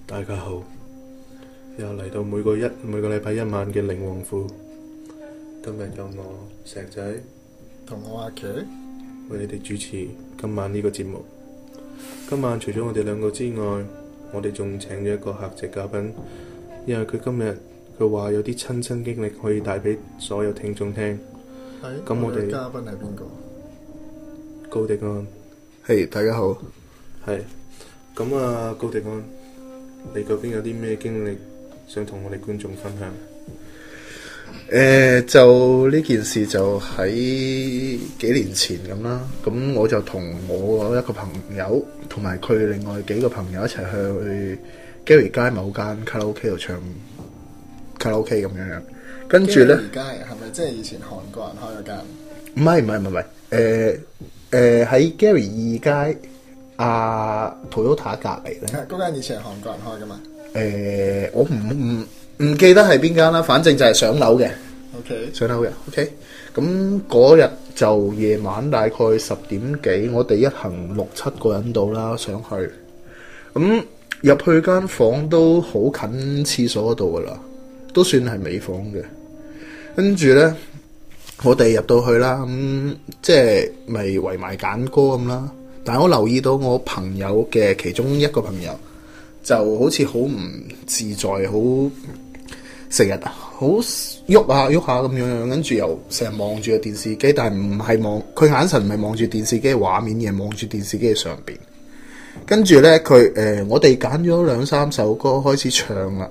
大家好，又嚟到每個禮拜一晚嘅靈王父。今日有我石仔同我阿奇為你哋主持今晚呢個節目。今晚除咗我哋兩個之外，我哋仲請咗一個客席嘉賓，因為佢今日佢話有啲親身經歷可以帶俾所有聽眾聽。咁我哋嘉賓係邊個？高迪安。大家好。係咁啊，高迪安，你究竟有啲咩經歷想同我哋觀眾分享？就呢件事就喺幾年前咁啦。咁我就同我一個朋友同埋佢另外幾個朋友一齊去 Gary 街某間卡拉 OK 度唱卡拉 OK 咁樣樣。跟住咧， Gary 街係咪即係以前韓國人開嗰間？唔係，喺 Gary 2街Toyota 隔離咧。嗰間以前係韓國人開噶嘛？我唔記得係邊間啦，反正就係上樓嘅。OK，上樓嘅 OK。咁嗰日就夜晚大概10點幾，我哋一行6-7個人到啦，上去。咁入去間房都好近廁所嗰度噶啦，都算係尾房嘅。跟住咧，我哋入到去啦，咁即係咪圍埋揀歌咁啦？但係我留意到我朋友嘅其中一個朋友就好似好唔自在，好成日好喐下咁樣，跟住又成日望住個電視機，但係唔係望佢眼神唔係望住電視機嘅畫面，而係望住電視機嘅上邊。跟住咧，我哋揀咗2-3首歌開始唱啦，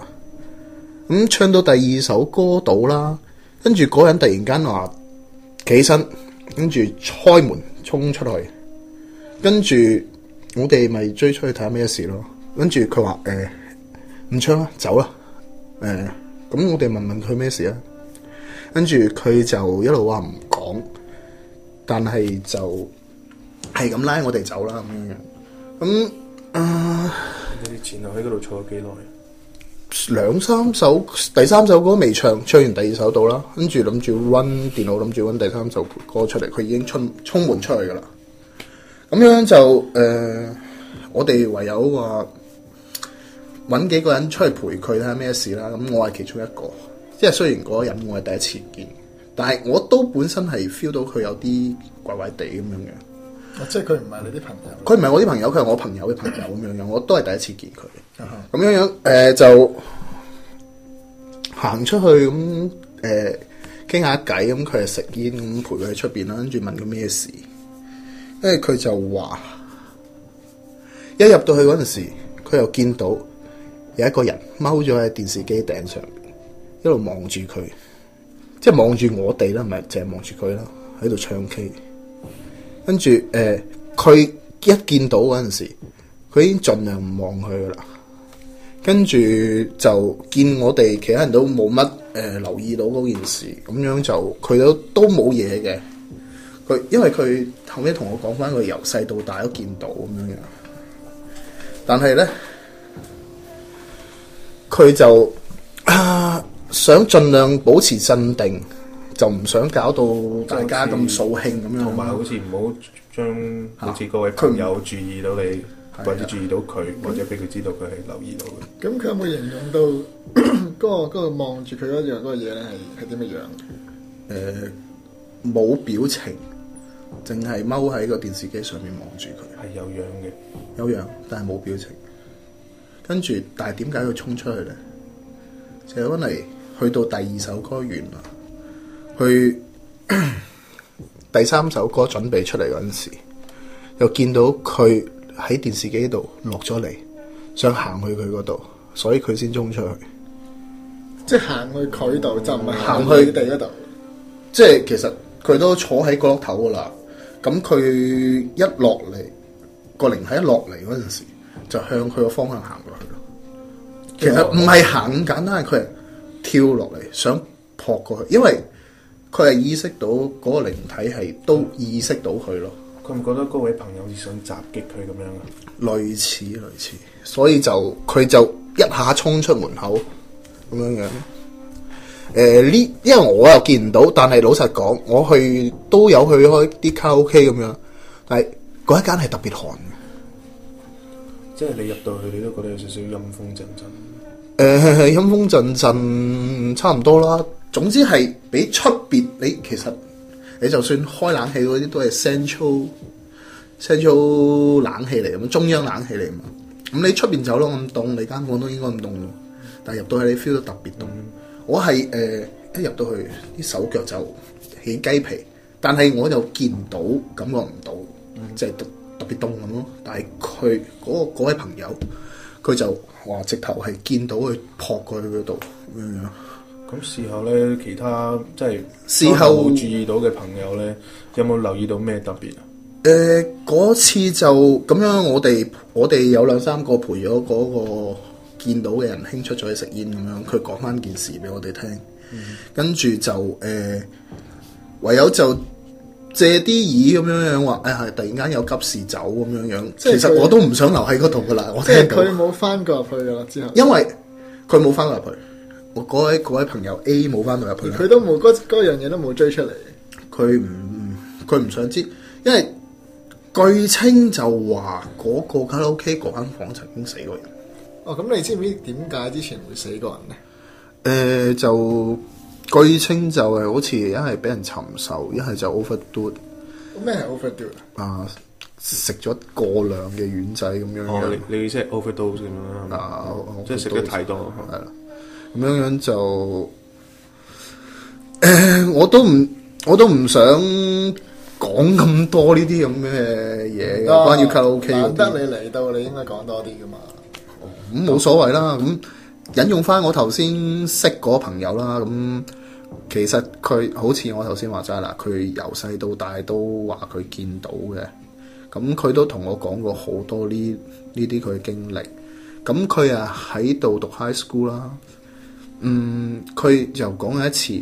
咁唱到第2首歌到啦，跟住嗰人突然間話起身，跟住開門衝出去，跟住我哋咪追出去睇下咩事咯。跟住佢話唔唱啦，走啦。咁我哋問佢咩事啊？跟住佢就一路話唔講，但係就係咁拉我哋走啦咁樣。咁你哋前後喺嗰度坐咗幾耐？2-3首，第3首歌未唱，唱完第2首到啦。跟住諗住 run 電腦，諗住 run 第3首歌出嚟，佢已經衝門出去噶啦。咁樣就我哋唯有話揾幾個人出去陪佢睇下咩事啦。咁我係其中一個，即係雖然嗰個人我係第一次見，但係我都本身係 feel 到佢有啲怪怪地咁樣嘅。即係佢唔係你啲朋友？佢唔係我啲朋友，佢係我朋友嘅朋友咁樣樣。我都係第一次見佢。咁樣樣就行出去咁傾下偈，咁佢係食煙咁陪佢喺出邊啦，跟住問佢咩事，跟住佢就話一入到去嗰陣時，佢又見到有一個人踎咗喺電視機頂上邊，一路望住佢，即係望住我哋啦，唔係淨係望住佢啦，喺度唱 K。跟住佢一見到嗰陣時，佢已經盡量唔望佢噶啦。跟住就見我哋其他人都冇乜留意到嗰件事，咁樣就佢都冇嘢嘅。因為佢後尾同我講翻，佢由細到大都見到咁樣樣。但係咧，佢就想盡量保持鎮定，就唔想搞到大家咁掃興咁樣。同埋好似唔好將好似各位朋友注意到你，或者注意到佢，或者俾佢知道佢係留意到嘅。咁佢有冇形容到嗰個望住佢嗰個嘢咧係點嘅樣？冇表情，淨係踎喺個電視機上面望住佢。係有樣嘅，有樣，但係冇表情。跟住，但係點解佢衝出去咧？就係因為去到第2首歌完啦，去第3首歌準備出嚟嗰陣時，又見到佢喺電視機度落咗嚟，想行去佢嗰度，所以佢先衝出去。即係行去佢度，就唔係行去地嗰度。即係其實佢都坐喺角落頭噶啦。咁佢一落嚟，個靈體一落嚟嗰陣時，就向佢個方向行過去咯。其實唔係行咁簡單，佢係跳落嚟想撲過去，因為佢係意識到嗰個靈體係都意識到佢咯。佢唔覺得嗰位朋友好似想襲擊佢咁樣啊？類似，所以佢就一下衝出門口咁樣樣。因為我又見唔到，但係老實講，我都有去開啲卡拉 OK 咁樣，但係嗰一間係特別寒嘅，即係你入到去，你都覺得有少少陰風陣陣。陰風陣陣差唔多啦。總之係比出邊其實你就算開冷氣嗰啲都係 central 冷氣嚟咁，中央冷氣嚟嘛。咁你出邊走廊咁凍，你間房都應該咁凍，但係入到去你 feel 到特別凍。我係一入到去啲手腳就起雞皮，但係我又見到感覺唔到，即係特別凍咁咯。但係佢嗰位朋友，佢就話直頭係見到佢撲過去嗰度咁樣。咁事後咧，其他即係事後冇注意到嘅朋友咧，有冇留意到咩特別啊？嗰次就咁樣，我哋有2-3個陪咗嗰個見到嘅人兄出咗去食煙咁樣，佢講翻件事俾我哋聽，跟住就唯有就借啲意咁樣話，突然間有急事走咁樣。其實我都唔想留喺嗰度噶啦，我聽到。佢冇翻過入去噶啦之後。因為佢冇翻過入去，我嗰位朋友 A 冇翻到入去。佢都冇嗰樣嘢都冇追出嚟。佢唔想知，因為據稱就話嗰個卡拉 OK 嗰間房曾經死過人。哦，咁你知唔知點解之前會死過人咧？就據稱就係好似一係俾人尋仇，一係就 overdo。咩係 overdo 啊？食咗過量嘅丸仔咁樣。哦，你意思係 overdose 咁樣啦？即係食得太多。係啦，咁樣就我都唔想講咁多呢啲咁嘅嘢嘅，關於卡拉 OK 嗰啲。難得你嚟到，你應該講多啲噶嘛。咁冇所謂啦。咁引用翻我頭先識嗰個朋友啦。咁其實佢好似我頭先話齋啦，佢由細到大都話佢見到嘅。咁佢都同我講過好多呢啲佢嘅經歷。咁佢喺度讀 high school 啦。佢就講一次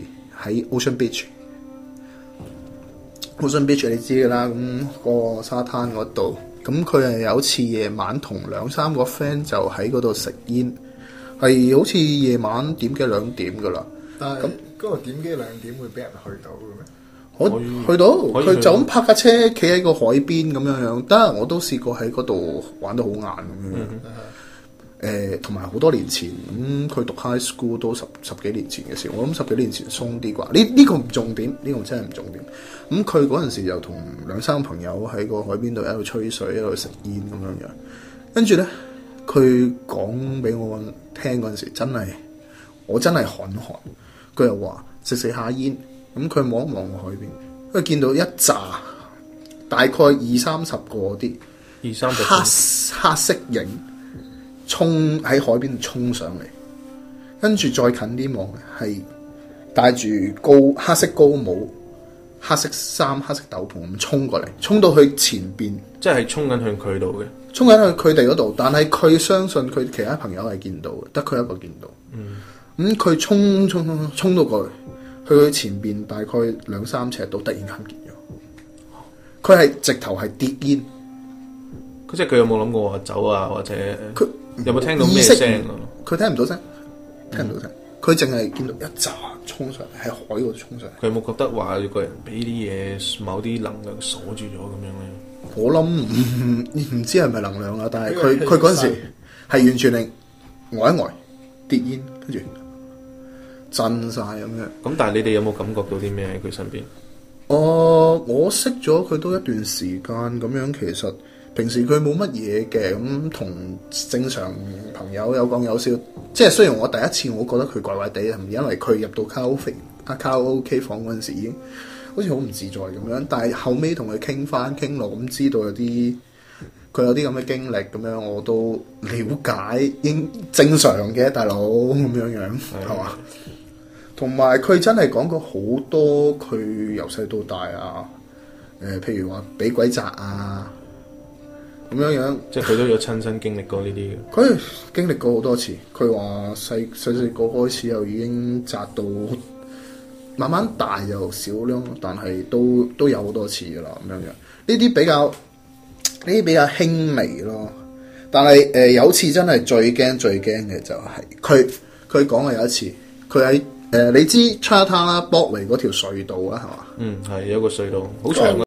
喺 Ocean Beach。Ocean Beach 你知㗎啦，咁個沙灘嗰度，咁佢有次夜晚同2-3個 friend 就喺嗰度食煙，係好似夜晚點幾2點㗎啦。但係咁嗰個點幾2點會俾人去到嘅咩？去到，佢就咁泊架車企喺個海邊咁樣。得，我都試過喺嗰度玩得好晏咁樣。同埋好多年前，佢讀 high school 都十幾年前嘅事，我諗10幾年前鬆啲啩。呢個唔重點，呢個真係唔重點。咁佢嗰陣時就同2-3朋友喺個海邊度喺度吹水，喺度食煙咁樣樣。跟住咧，佢講俾我聽嗰陣時，我真係汗。佢又話食下煙，咁佢望一望個海邊，佢見到一紮大概20-30個啲黑色影。衝喺海邊衝上嚟，跟住再近啲望係戴住黑色高帽、黑色衫、黑色斗篷咁衝過嚟，衝到去前邊，即係衝緊向佢度嘅，衝緊去佢哋嗰度。但係佢相信佢其他朋友係見到嘅，得佢一個見到。咁佢衝到過去佢前邊大概2-3尺度，突然間唔見咗。佢係直頭係跌煙。即係佢有冇諗過話走啊，或者佢有冇聽到咩聲啊？佢聽唔到聲，佢淨係見到一紮衝上嚟，喺海嗰度衝上嚟。佢有冇覺得話個人俾啲嘢某啲能量鎖住咗咁樣咧？我諗唔知係咪能量啦，但係佢嗰陣時係完全係呆一呆跌煙，跟住震晒咁樣。咁但係你哋有冇感覺到啲咩喺佢身邊？我識咗佢都一段時間咁樣，其實。平時佢冇乜嘢嘅，咁同正常朋友有講有笑，即係雖然我第一次我覺得佢怪怪地，係因為佢入到卡拉 OK 房嗰陣時已經好似好唔自在咁樣，但係後尾同佢傾落咁知道佢有啲咁嘅經歷咁樣，我都了解應正常嘅大佬咁樣係嘛？同埋佢真係講過好多佢由細到大啊，譬如話俾鬼砸啊。咁樣，即係佢都有親身經歷過呢啲嘅。佢經歷過好多次。佢話細個開始又已經扎到，慢慢大又少咯。但係都有好多次噶啦。咁樣，呢啲比較輕微咯。但係有次真係最驚嘅就係佢講嘅有一次，佢喺你知 Chinatown 啦，Broadway 嗰條隧道啦係嘛？係有個隧道好長。